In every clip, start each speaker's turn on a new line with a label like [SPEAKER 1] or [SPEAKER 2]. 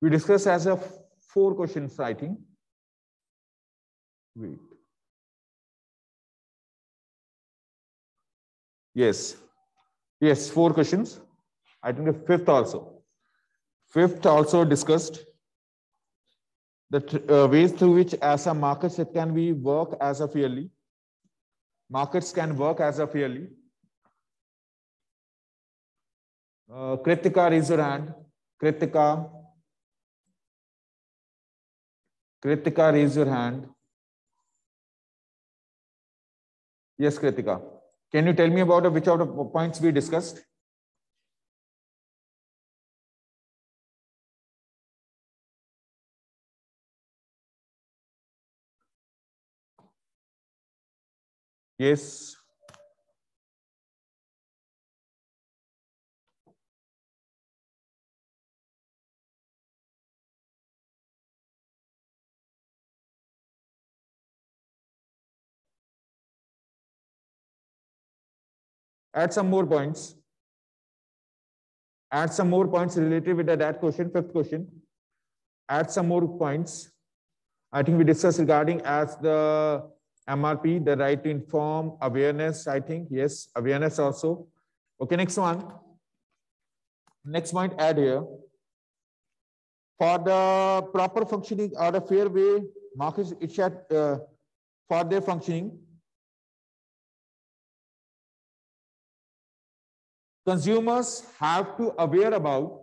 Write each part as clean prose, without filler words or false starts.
[SPEAKER 1] We discussed as a 4 questions, I think. Wait. Yes. Yes, 4 questions. I think the 5th also. 5th also discussed the ways through which as a markets it can be work as a fairly. Markets can work as a fairly. Kritika, raise your hand. Kritika. Kritika, raise your hand. Yes, Kritika. Can you tell me about which of the points we discussed? Yes. Add some more points. Add some more points related with that question, 5th question. Add some more points. I think we discussed regarding as the MRP, the right to inform, awareness, I think. Yes, awareness also. Okay, next one. Next point, add here. For the proper functioning or a fair way, markets it should, for their functioning, consumers have to aware about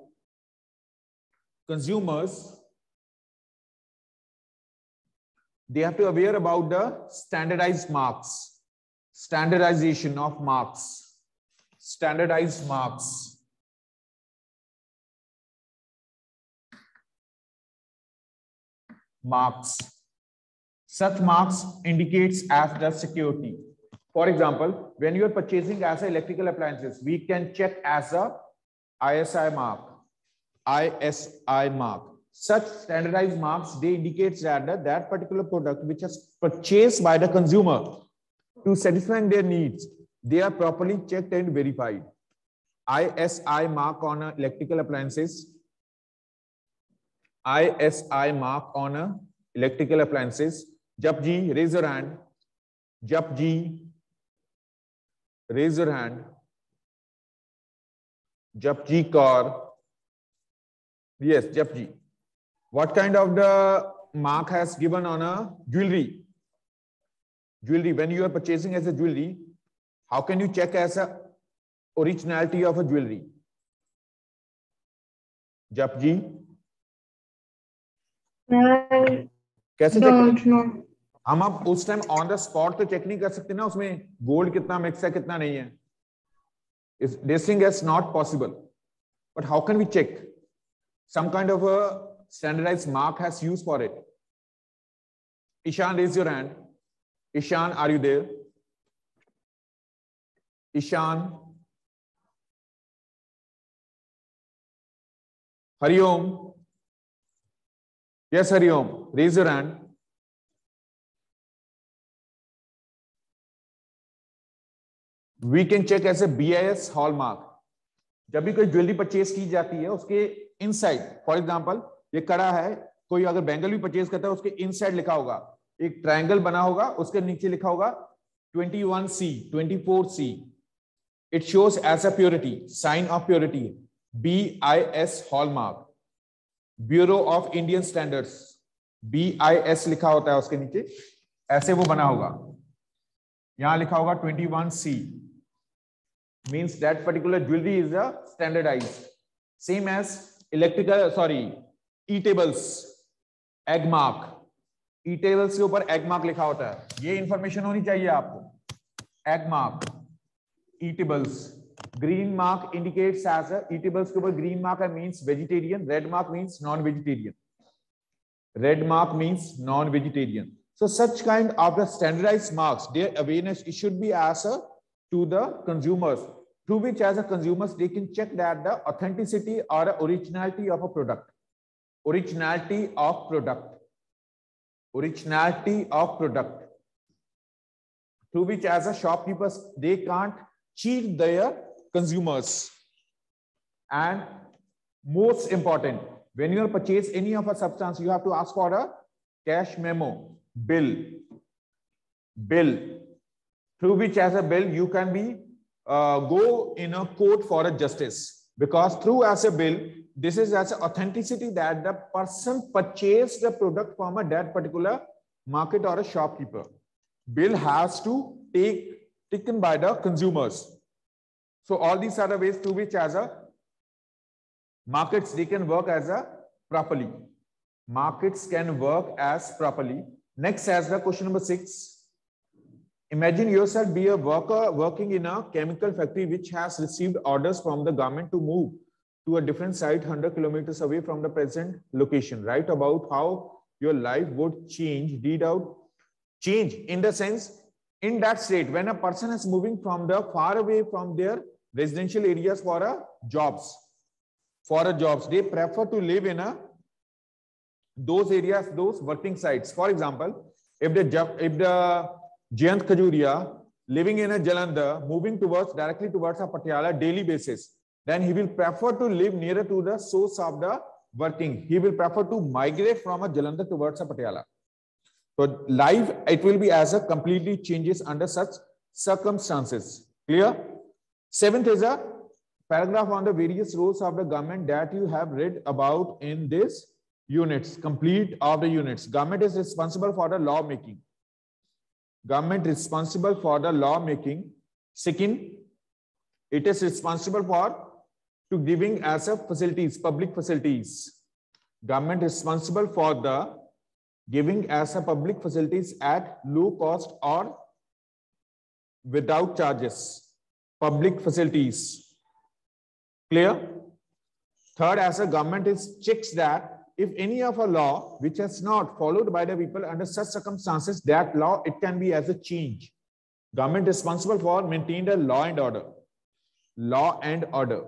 [SPEAKER 1] they have to aware about the standardized marks, standardization of marks, standardized marks. Marks. Such marks indicates as the security. For example, when you are purchasing as a electrical appliances, we can check as a ISI mark. ISI mark. Such standardized marks, they indicate that that particular product which is purchased by the consumer to satisfy their needs, they are properly checked and verified. ISI mark on electrical appliances. ISI mark on electrical appliances. Japji, raise your hand. Japji, raise your hand. Japji Kaur. Yes, Japji. What kind of the mark has given on a jewelry? Jewelry, when you are purchasing as a jewelry, how can you check as a originality of a jewelry? Japji. कैसे check? हम आप उस time on the spot तो check नहीं कर सकते ना, उसमें गोल्ड कितना मिक्स है कितना नहीं है. This thing is not possible. But how can we check? Some kind of a standardized mark has used for it. Ishan, raise your hand. Ishan, are you there? Ishan. Hariom. Yes, Hariom. Raise your hand. We can check as a BIS hallmark. जब भी कोई jewellery purchase की जाती है उसके inside, for example ये कड़ा है, कोई अगर बैंगल भी परचेज करता है उसके इनसाइड लिखा होगा, एक ट्रायंगल बना होगा, उसके नीचे लिखा होगा 21C, 24C. It shows as a purity, sign of purity. BIS hallmark. Bureau of Indian Standards. BIS लिखा होता है उसके नीचे, ऐसे वो बना होगा. यहां लिखा होगा 21C. Means that particular jewelry is standardized. Same as e-tables, egg mark. E-tables के ऊपर egg mark लिखा होता है, ये इंफॉर्मेशन होनी चाहिए आपको. Egg mark, e-tables. Green mark indicates as a e-tables के ऊपर green mark means vegetarian. Red mark means non-vegetarian. Red mark means non-vegetarian. So such kind of the standardized marks, their awareness it should be as a to the consumers, through which as a consumers they can check that the authenticity or originality of a product. Originality of product. Originality of product. Through which as a shopkeepers they can't cheat their consumers. And most important, When you purchase any of a substance, you have to ask for a cash memo, bill, through which as a bill you can be go in a court for a justice, because through as a bill, this is as authenticity that the person purchased the product from that particular market or a shopkeeper. Bill has to taken by the consumers. So all these are the ways through which as a markets, they can work as a properly. Markets can work as properly. Next, as the question number 6. Imagine yourself be a worker working in a chemical factory which has received orders from the government to move to a different site 100 kilometers away from the present location. Write about how your life would change. Read out change in the sense, in that state, when a person is moving from the far away from their residential areas for a jobs, they prefer to live in those areas, those working sites. For example, if the Jayant Khajuria living in a Jalandhar, moving directly towards a Patiala daily basis, then he will prefer to live nearer to the source of the working. He will prefer to migrate from a Jalandhar towards a Patiala. So life, it will be as a completely changes under such circumstances. Clear? 7th is a paragraph on the various roles of the government that you have read about in this units. Complete of the units. Government is responsible for the law making. Government responsible for the law making. Second, it is responsible for to giving as a facilities, public facilities. Government responsible for the giving as a public facilities at low cost or without charges. Public facilities. Clear? Third, as a government is checks that if any of a law which is not followed by the people under such circumstances, that law, it can be as a change. Government responsible for maintaining the law and order. Law and order.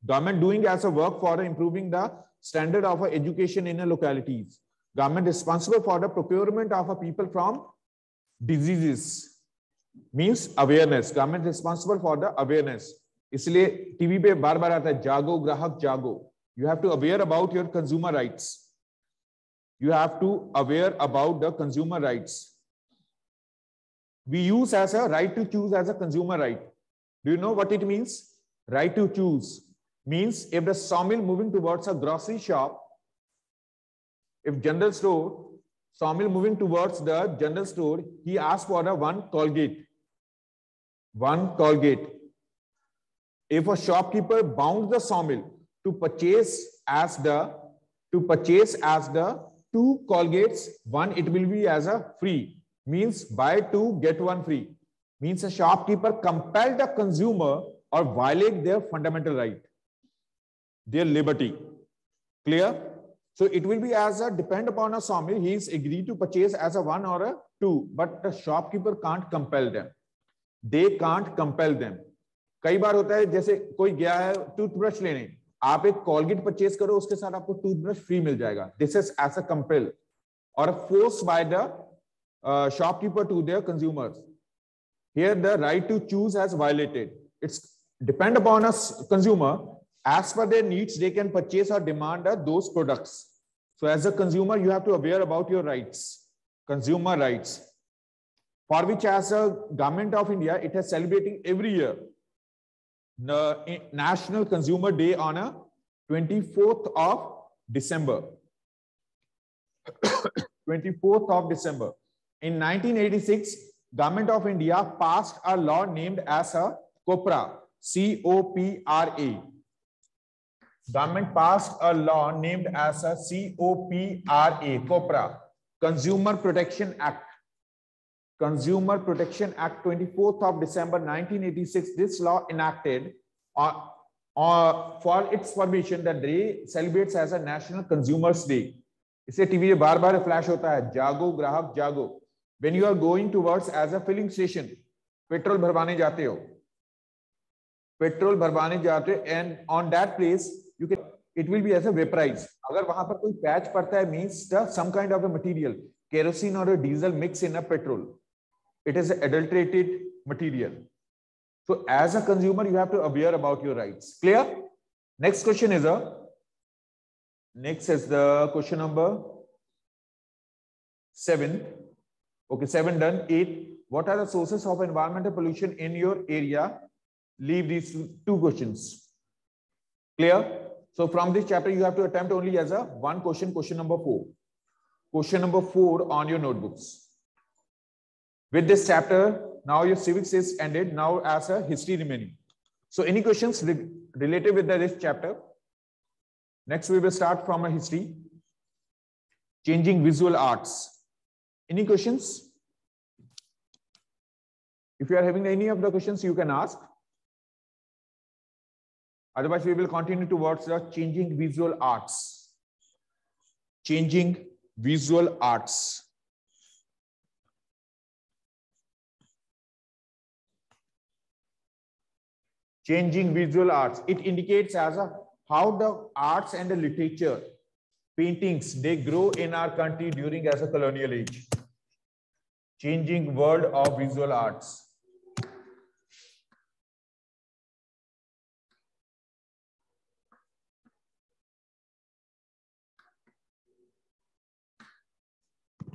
[SPEAKER 1] Government doing as a work for improving the standard of education in the localities. Government responsible for the procurement of a people from diseases. Means awareness. Government responsible for the awareness. इसलिए TV पे बार बार आता है जागो ग्राहक जागो. You have to aware about your consumer rights. You have to aware about the consumer rights. We use as a right to choose as a consumer right. Do you know what it means? Right to choose means if the sawmill moving towards a grocery shop, if general store, sawmill moving towards the general store, he asks for a one Colgate. One Colgate. If a shopkeeper bound the sawmill to purchase as the 2 Colgates, one it will be as a free, means buy 2 get 1 free, means a shopkeeper compelled the consumer or violate their fundamental right, their liberty. Clear? So it will be as a depend upon a sawmill, he is agreed to purchase as a 1 or a 2, but the shopkeeper can't compel them. They can't compel them. कई बार होता है जैसे कोई गया है toothbrush लेने, आप एक कॉलगेट परचेज करो, उसके साथ आपको टूथब्रश फ्री मिल जाएगा. This is as a compel or force by the shopkeeper to their consumers. Here the right to choose has violated. It's depend upon a consumer as per their needs they can purchase or demand those products. So as a consumer you have to aware about your rights, consumer rights, for which as a government of India it is celebrating every year the National Consumer Day on a 24th of December. 24th of December. In 1986, Government of India passed a law named as a COPRA, C-O-P-R-A. Government passed a law named as a COPRA, COPRA, Consumer Protection Act. Consumer Protection Act, 24th of December 1986. This law enacted for its permission that day celebrates as a National Consumers Day. इसे TV में बार बार flash होता है, जागो ग्राहक जागो. When you are going towards as a filling station, petrol भरवाने जाते हो, पेट्रोल भरवाने जाते हो, and on that place you can, it will be as a vaporize. अगर वहां पर कोई पैच पड़ता है, means some kind of a material, kerosene or a diesel mix in a petrol. It is an adulterated material. So as a consumer you have to aware about your rights. Clear? Next question is Next is the question number 7. Okay, 7 done. 8. What are the sources of environmental pollution in your area? Leave these two questions. Clear? So from this chapter, you have to attempt only as a one question, question number 4. Question number 4 on your notebooks. With this chapter, now your civics is ended. Now as a history remaining. So any questions related with this chapter? Next, we will start from a history. Changing visual arts. Any questions? If you are having any of the questions, you can ask. Otherwise, we will continue towards the changing visual arts. Changing visual arts. Changing visual arts. It indicates as a how the arts and the literature, paintings, they grow in our country during as a colonial age. Changing world of visual arts.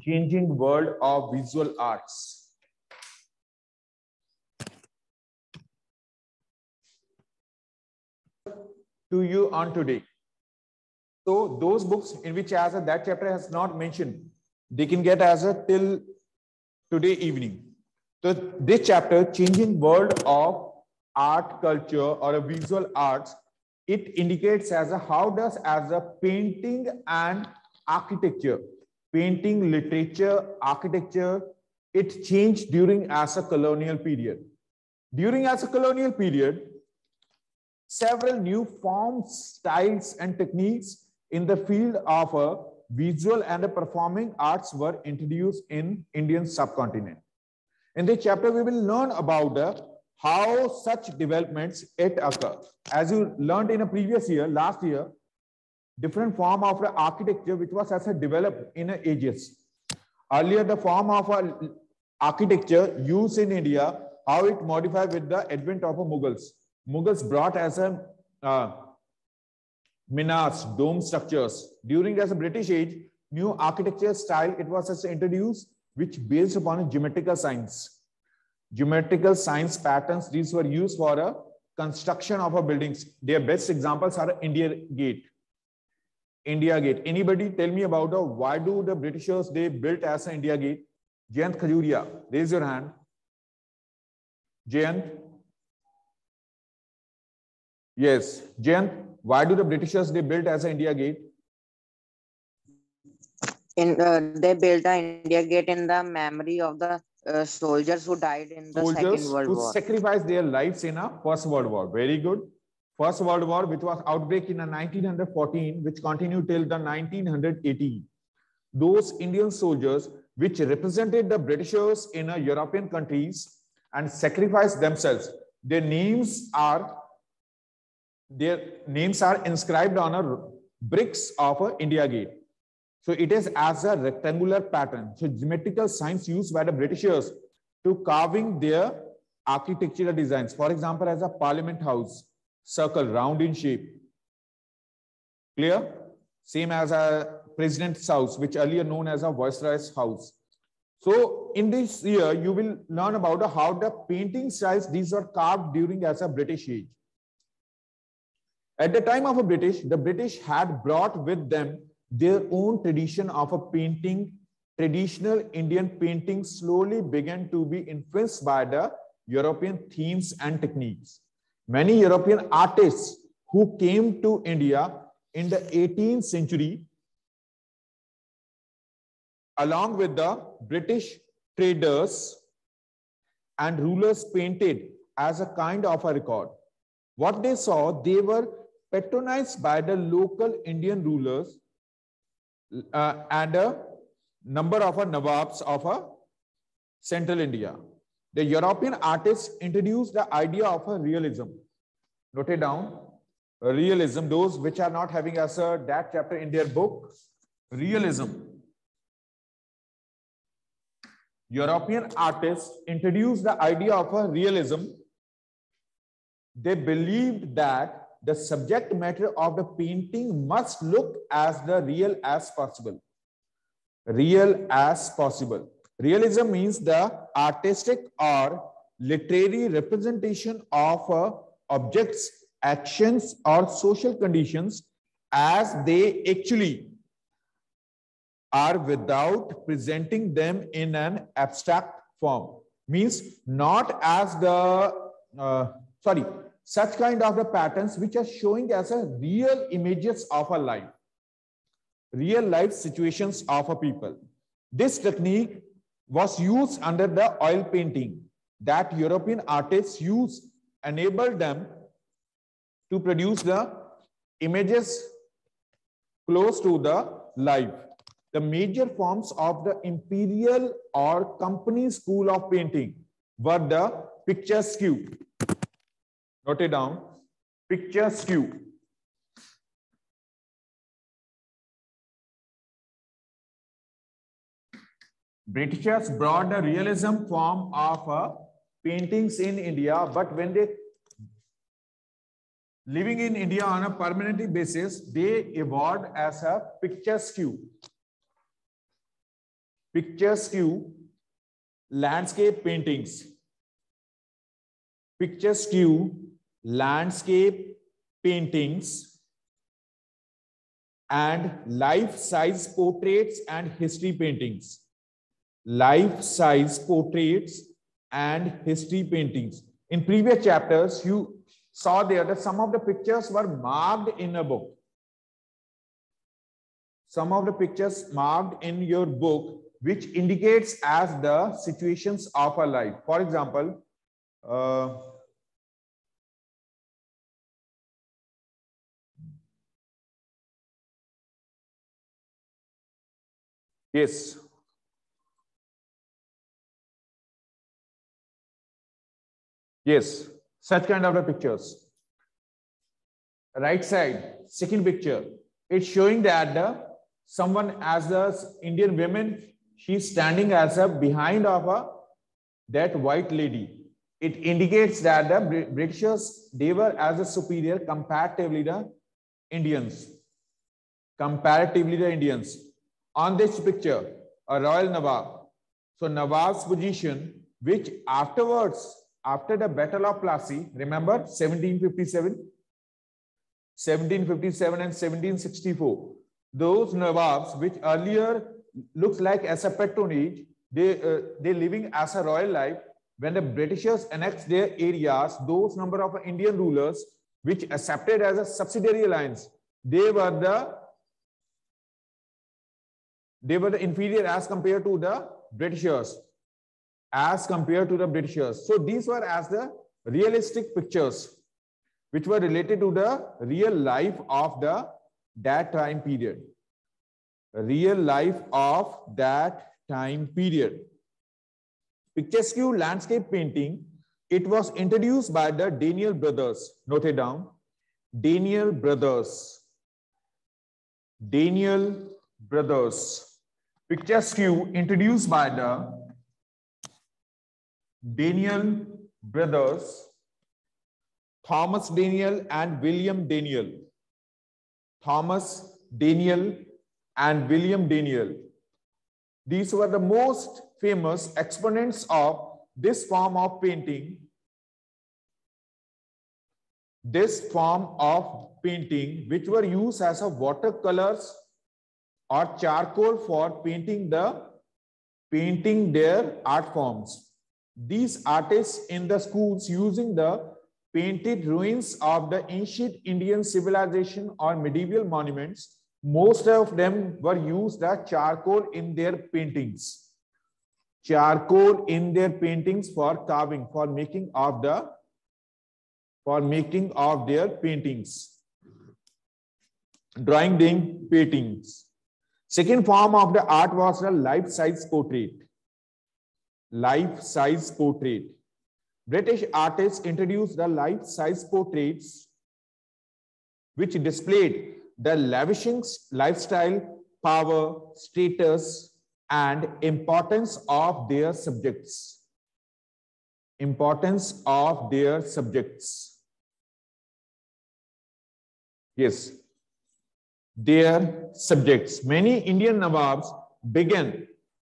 [SPEAKER 1] Changing world of visual arts. To you on today. So those books in which as a, that chapter has not mentioned, they can get as a till today evening. So this chapter, Changing World of Art, Culture or a Visual Arts, it indicates as a how does as a painting and architecture, painting, literature, architecture, it changed during as a colonial period. During as a colonial period, several new forms, styles, and techniques in the field of visual and performing arts were introduced in Indian subcontinent. In this chapter, we will learn about how such developments it occur. As you learned in a previous year, last year, different form of the architecture which was as a developed in ages. Earlier, the form of architecture used in India, how it modified with the advent of Mughals. Mughals brought as a minars, dome structures. During as a British age, new architecture style, it was as introduced, which based upon geometrical signs. Geometrical signs patterns, these were used for a construction of a buildings. Their best examples are India Gate. India Gate. Anybody tell me about why do the Britishers, they built as an India Gate? Jayant Khajuria, raise your hand. Jayant. Yes, Jayant, why do the Britishers, they built as an India Gate?
[SPEAKER 2] They built the India Gate in the memory of the soldiers who died in the Second World War.
[SPEAKER 1] Sacrificed their lives in a First World War. Very good. First World War, which was outbreak in 1914, which continued till the 1918. Those Indian soldiers which represented the Britishers in European countries and sacrificed themselves, their names are inscribed on bricks of India Gate. So it is as a rectangular pattern. So geometrical signs used by the Britishers to carving their architectural designs. For example, as a Parliament House, circle, round in shape. Clear? Same as a President's House, which earlier known as a Viceroy's House. So in this year, you will learn about how the painting styles, these are carved during as a British age. At the time of the British had brought with them their own tradition of a painting. Traditional Indian painting slowly began to be influenced by the European themes and techniques. Many European artists who came to India in the 18th century, along with the British traders and rulers, painted as a kind of a record. What they saw, they were patronized by the local Indian rulers and a number of Nawabs of Central India. The European artists introduced the idea of a realism. Note it down. Realism, those which are not having as that chapter in their book, realism. European artists introduced the idea of a realism. They believed that the subject matter of the painting must look as the real as possible. Real as possible. Realism means the artistic or literary representation of objects, actions, or social conditions as they actually are without presenting them in an abstract form. Means not as the, such kind of the patterns which are showing as a real images of a life, real life situations of a people. This technique was used under the oil painting that European artists used, enabled them to produce the images close to the life. The major forms of the imperial or company school of painting were the picturesque. Note it down. Picturesque. Britishers brought the realism form of paintings in India, but when they living in India on a permanent basis, they evolved as a picturesque. Picturesque landscape paintings. Picturesque landscape paintings and life-size portraits and history paintings. Life-size portraits and history paintings. In previous chapters, you saw there that some of the pictures were marked in a book. Some of the pictures marked in your book, which indicates as the situations of a life. For example, yes. Yes, such kind of the pictures. Right side, second picture, it's showing that someone as the Indian woman, she's standing as a behind of that white lady. It indicates that the Britishers, they were as a superior comparatively the Indians. Comparatively the Indians. On this picture, a royal Nawab. So Nawab's position, which afterwards, after the Battle of Plassey, remember 1757 and 1764, those Nawabs which earlier looks like as a patronage, they living as a royal life. When the Britishers annexed their areas, those number of Indian rulers which accepted as a subsidiary alliance, they were the inferior as compared to the Britishers. So these were as the realistic pictures which were related to the real life of that time period. Real life of that time period. Picturesque landscape painting, it was introduced by the Daniel brothers. Note it down. Daniel brothers. Picturesque introduced by the Daniel brothers, Thomas Daniel and William Daniel. Thomas Daniel and William Daniel. These were the most famous exponents of this form of painting. This form of painting, which were used as a watercolors or charcoal for painting their art forms. These artists in the schools using the painted ruins of the ancient Indian civilization or medieval monuments, most of them were used the charcoal in their paintings. Charcoal in their paintings for carving, for making of their paintings. Drawing them paintings. Second form of the art was the life-size portrait. Life-size portrait. British artists introduced the life-size portraits which displayed the lavishing lifestyle, power, status, and importance of their subjects. Yes, their subjects. Many Indian Nawabs began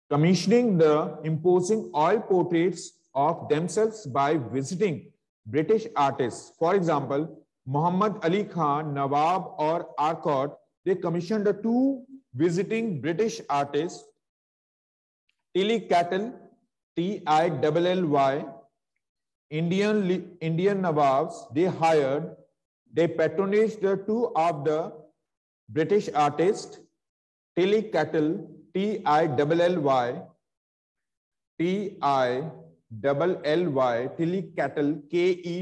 [SPEAKER 1] commissioning the imposing oil portraits of themselves by visiting British artists. For example, Muhammad Ali Khan, Nawab or Arcot, they commissioned the two visiting British artists, Tilly Cattle, Tilly, Indian Nawabs, they patronaged the two of the British artists, Tilly Cattle, Tilly, Tilly Cattle, Kettle,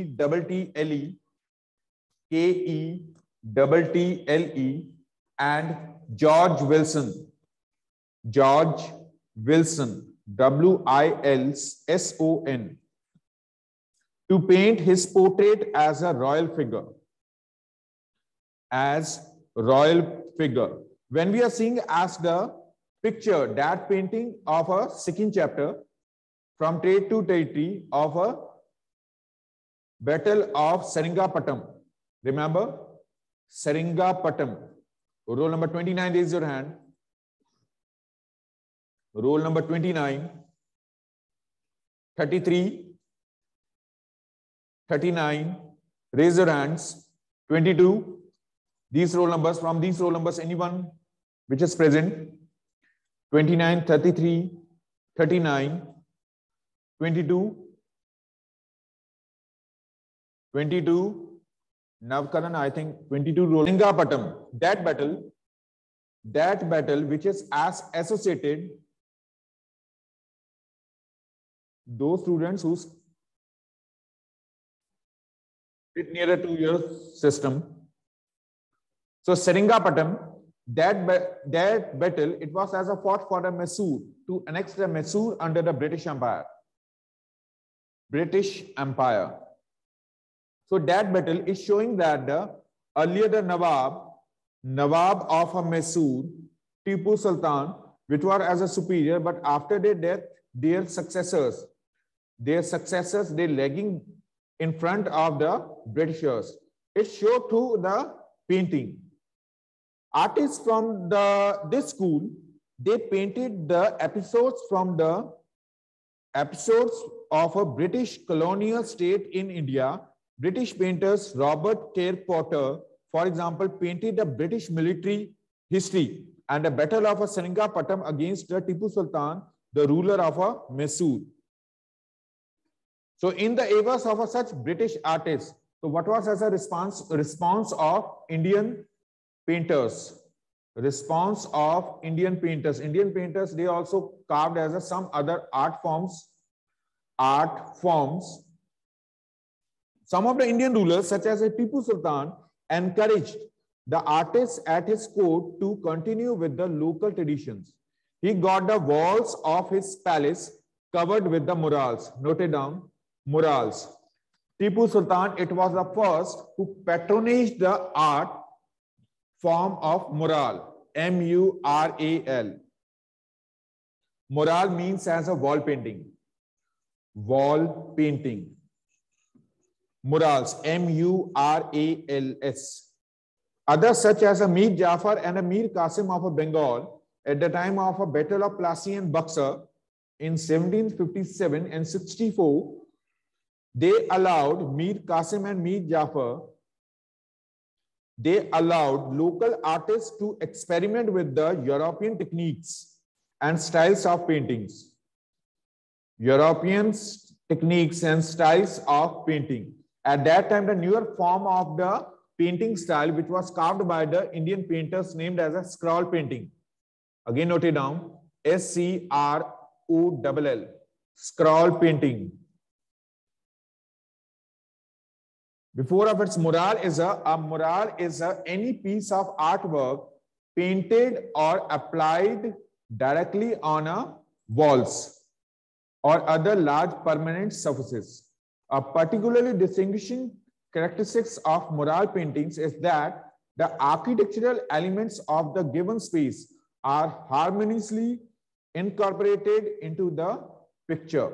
[SPEAKER 1] and George Wilson, Wilson, to paint his portrait as a royal figure. When we are seeing as the picture, that painting of a second chapter, from trade to territory, of a battle of Seringapatam. Remember? Seringapatam. Roll number 29, raise your hand. Roll number 29, 33, 39, raise your hands. 22, these roll numbers, from these roll numbers, anyone which is present? 29, 33, 39, 22, Navkaran, I think 22 roll. Seringapatam, that battle which is as associated, those students who sit nearer to your system. So Seringapatam, that battle, it was as a fought for the Mysore, to annex the Mysore under the British Empire. So that battle is showing that earlier the Nawab of a Mysore, Tipu Sultan, which were as a superior, but after their death, their successors, they lagging in front of the Britishers. It showed through the painting. Artists from this school, they painted the episodes of a British colonial state in India. British painters Robert Kerr Potter, for example, painted the British military history and the battle of Seringapatam against the Tipu Sultan, the ruler of Mysore. So in the eras of such British artists, so what was as a response of Indian painters? Response of Indian painters. Indian painters, they also carved as some other art forms. Some of the Indian rulers, such as Tipu Sultan, encouraged the artists at his court to continue with the local traditions. He got the walls of his palace covered with the murals. Note it down, murals. Tipu Sultan, it was the first who patronaged the art form of mural, M-U-R-A-L. Mural means as a wall painting. Wall painting. Murals, M-U-R-A-L-S. Others such as Mir Jafar and Mir Qasim of Bengal at the time of a battle of Plassey and Buxar in 1757 and 64, they allowed Mir Qasim and Mir Jafar, they allowed local artists to experiment with the European techniques and styles of paintings. European techniques and styles of painting. At that time, the newer form of the painting style, which was carved by the Indian painters, named as a scroll painting. Again, note it down, S-C-R-O-L-L, scroll painting. Before of its mural is any piece of artwork painted or applied directly on walls or other large permanent surfaces. A particularly distinguishing characteristics of mural paintings is that the architectural elements of the given space are harmoniously incorporated into the picture.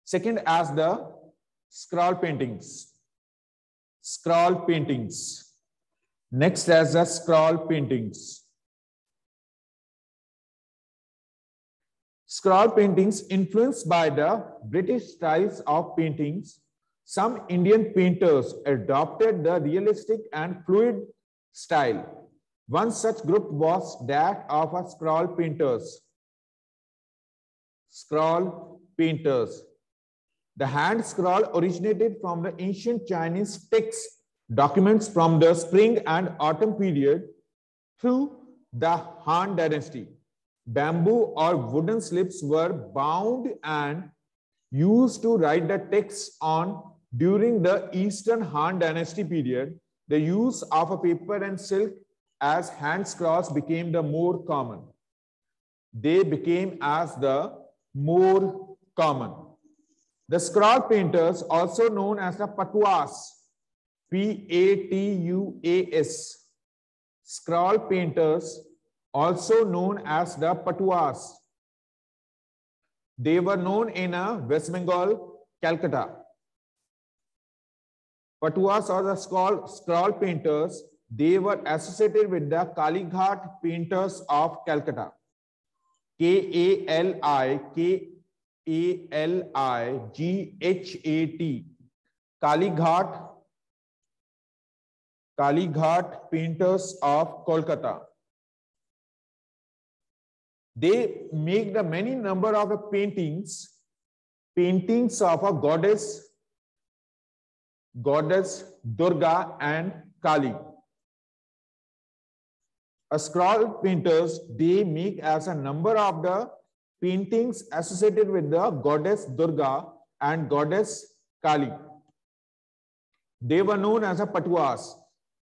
[SPEAKER 1] Second, as the scroll paintings. Scroll paintings. Next as the scroll paintings. Scroll paintings influenced by the British styles of paintings. Some Indian painters adopted the realistic and fluid style. One such group was that of a scroll painters. Scroll painters. The hand scroll originated from the ancient Chinese text documents from the spring and autumn period through the Han Dynasty. Bamboo or wooden slips were bound and used to write the text on. During the Eastern Han Dynasty period, the use of a paper and silk as hand scrolls became the more common. They became as the more common. The scroll painters, also known as the patuas, P-A-T-U-A-S, scroll painters, also known as the patuas. They were known in West Bengal, Calcutta. Patuas or the scroll painters, they were associated with the Kalighat painters of Calcutta. K-A-L-I-G-H-A-T. Kalighat painters of Kolkata. They make the many number of the paintings of a goddess Durga and Kali. A scroll painters, they make as a number of the paintings associated with the goddess Durga and goddess Kali. They were known as a patuas,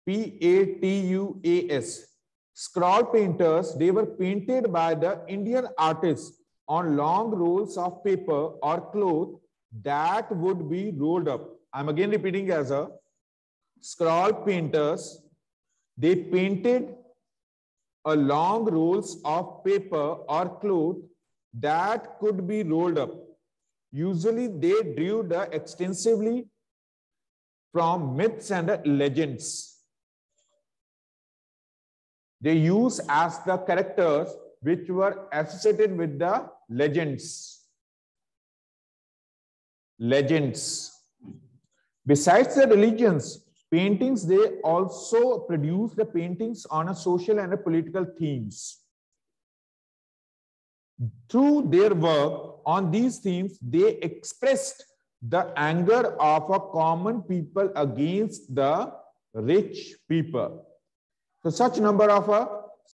[SPEAKER 1] P-A-T-U-A-S. Scroll painters, they were painted by the Indian artists on long rolls of paper or cloth that would be rolled up. I'm again repeating as a scroll painters, they painted a long rolls of paper or cloth that could be rolled up. Usually they drew the extensively from myths and legends. They use as the characters which were associated with the legends. Besides the religions, paintings, they also produce the paintings on a social and a political themes. Through their work on these themes, they expressed the anger of a common people against the rich people. So such number of